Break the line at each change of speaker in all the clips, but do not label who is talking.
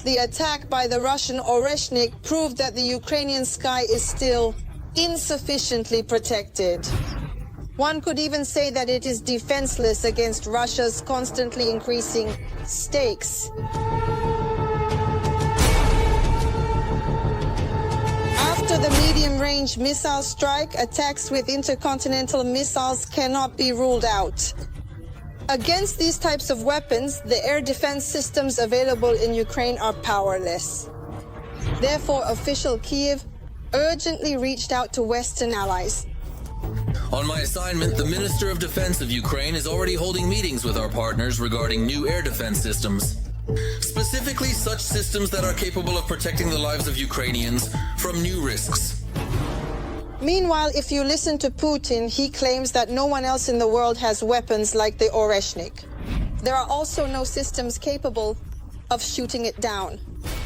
the attack by the Russian Oreshnik proved that the Ukrainian sky is still insufficiently protected. One could even say that it is defenseless against Russia's constantly increasing stakes. After the medium-range missile strike, attacks with intercontinental missiles cannot be ruled out. Against these types of weapons, the air defense systems available in Ukraine are powerless. Therefore, official Kyiv urgently reached out to Western allies.
On my assignment, the Minister of Defense of Ukraine is already holding meetings with our partners regarding new air defense systems. Specifically, such systems that are capable of protecting the lives of Ukrainians from new risks.
Meanwhile, if you listen to Putin, he claims that no one else in the world has weapons like the Oreshnik. There are also no systems capable of shooting it down.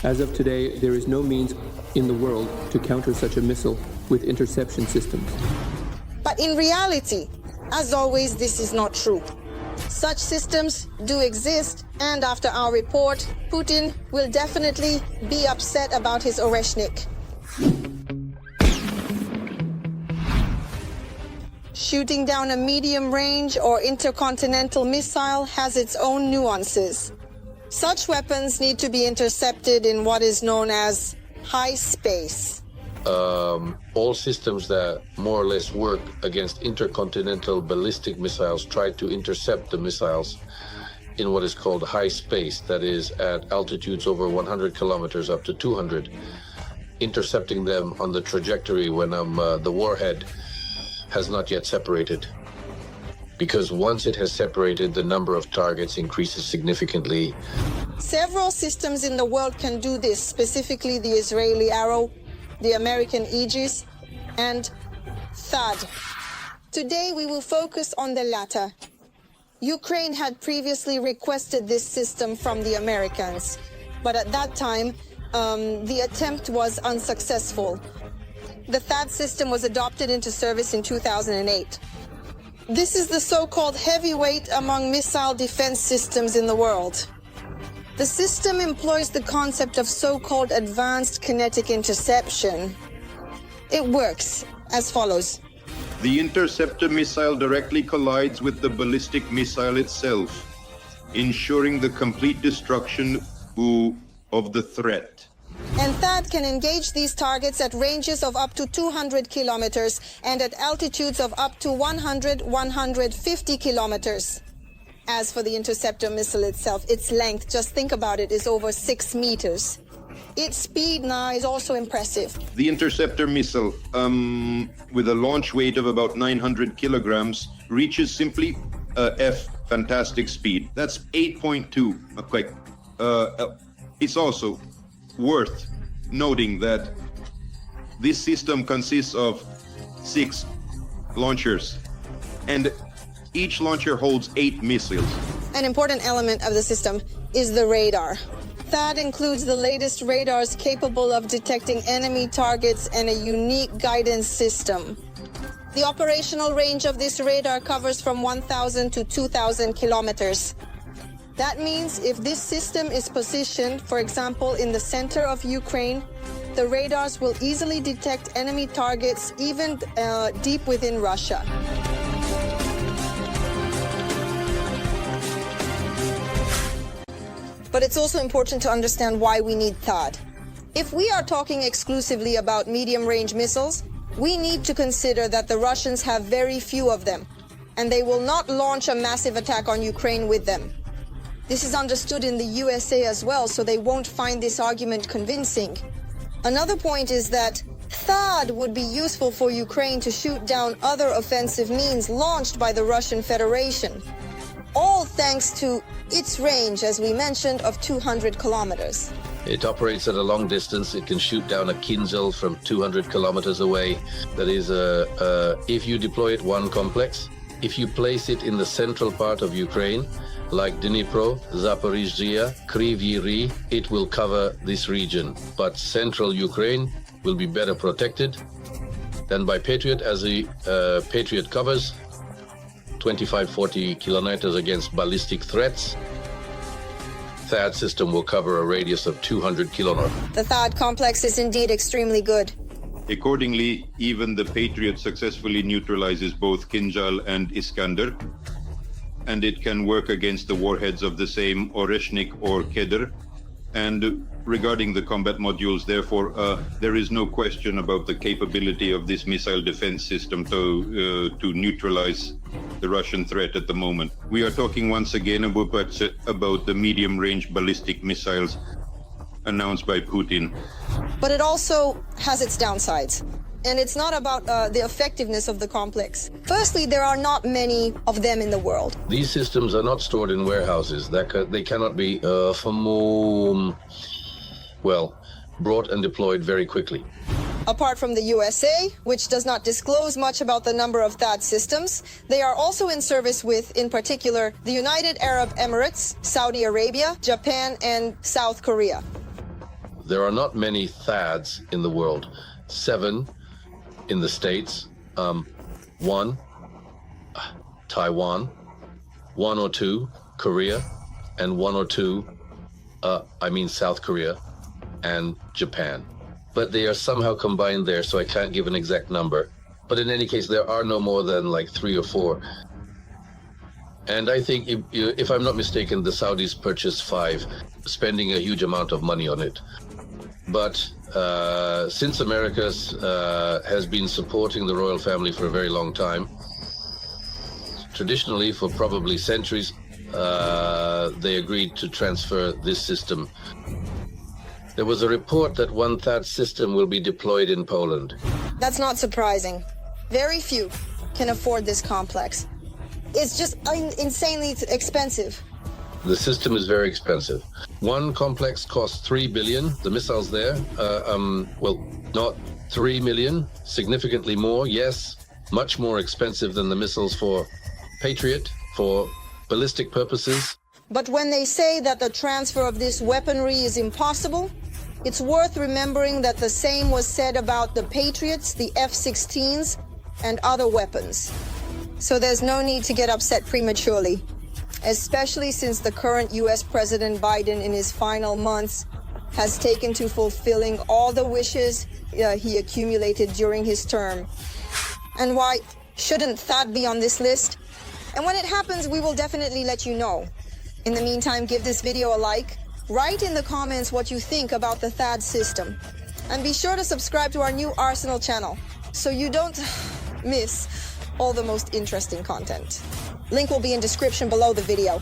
As of today, there is no means in the world to counter such a missile with interception systems.
But in reality, as always, this is not true. Such systems do exist, and after our report, Putin will definitely be upset about his Oreshnik. Shooting down a medium-range or intercontinental missile has its own nuances. Such weapons need to be intercepted in what is known as high space.
All systems that more or less work against intercontinental ballistic missiles try to intercept the missiles in what is called high space, that is at altitudes over 100 kilometers up to 200, intercepting them on the trajectory when the warhead has not yet separated. Because once it has separated, the number of targets increases significantly.
Several systems in the world can do this, specifically the Israeli Arrow, the American Aegis, and THAAD. Today we will focus on the latter. Ukraine had previously requested this system from the Americans, but at that time the attempt was unsuccessful. The THAAD system was adopted into service in 2008. This is the so-called heavyweight among missile defense systems in the world. The system employs the concept of so-called advanced kinetic interception. It works as follows.
The interceptor missile directly collides with the ballistic missile itself, ensuring the complete destruction of the threat.
And THAAD can engage these targets at ranges of up to 200 kilometers and at altitudes of up to 100-150 kilometers. As for the interceptor missile itself, its length, just think about it, is over 6 meters. Its speed now is also impressive.
The interceptor missile, with a launch weight of about 900 kilograms, reaches simply fantastic speed. That's 8.2. It's also worth noting that this system consists of 6 launchers, and each launcher holds 8 missiles.
An important element of the system is the radar. THAAD includes the latest radars capable of detecting enemy targets and a unique guidance system. The operational range of this radar covers from 1,000 to 2,000 kilometers. That means if this system is positioned, for example, in the center of Ukraine, the radars will easily detect enemy targets even deep within Russia. But it's also important to understand why we need THAAD. If we are talking exclusively about medium-range missiles, we need to consider that the Russians have very few of them, and they will not launch a massive attack on Ukraine with them. This is understood in the USA as well, so they won't find this argument convincing. Another point is that THAAD would be useful for Ukraine to shoot down other offensive means launched by the Russian Federation, all thanks to its range, as we mentioned, of 200 kilometers.
It operates at a long distance. It can shoot down a Kinzel from 200 kilometers away. That is, if you deploy it one complex, if you place it in the central part of Ukraine, like Dnipro, Zaporizhzhia, Kryvyi Rih, it will cover this region. But central Ukraine will be better protected than by Patriot, as the Patriot covers 25-40 kilometers against ballistic threats. THAAD system will cover a radius of 200 kilometers.
The THAAD complex is indeed extremely good.
Accordingly, even the Patriot successfully neutralizes both Kinjal and Iskander, and it can work against the warheads of the same Oreshnik or Kedr. And regarding the combat modules, therefore, there is no question about the capability of this missile defense system to neutralize the Russian threat at the moment. We are talking once again about the medium-range ballistic missiles announced by Putin.
But it also has its downsides. And it's not about the effectiveness of the complex. Firstly, there are not many of them in the world.
These systems are not stored in warehouses. They cannot be brought and deployed very quickly.
Apart from the USA, which does not disclose much about the number of THAAD systems, they are also in service with, in particular, the United Arab Emirates, Saudi Arabia, Japan, and South Korea.
There are not many THAADs in the world. 7 in the States, 1 Taiwan, 1 or 2 Korea, and 1 or 2 South Korea and Japan. But they are somehow combined there, so I can't give an exact number. But in any case, there are no more than like 3 or 4. And I think, if I'm not mistaken, the Saudis purchased 5, spending a huge amount of money on it. But since America has been supporting the royal family for a very long time, traditionally for probably centuries, they agreed to transfer this system. There was a report that one THAAD system will be deployed in Poland.
That's not surprising. Very few can afford this complex. It's just insanely expensive.
The system is very expensive. One complex costs 3 billion. The missiles there, not 3 million, significantly more. Yes, much more expensive than the missiles for Patriot, for ballistic purposes.
But when they say that the transfer of this weaponry is impossible, it's worth remembering that the same was said about the Patriots, the F-16s, and other weapons. So there's no need to get upset prematurely, especially since the current US President Biden in his final months has taken to fulfilling all the wishes he accumulated during his term. And why shouldn't THAAD be on this list? And when it happens, we will definitely let you know. In the meantime, give this video a like, write in the comments what you think about the THAAD system, and be sure to subscribe to our new Arsenal channel so you don't miss all the most interesting content. Link will be in description below the video.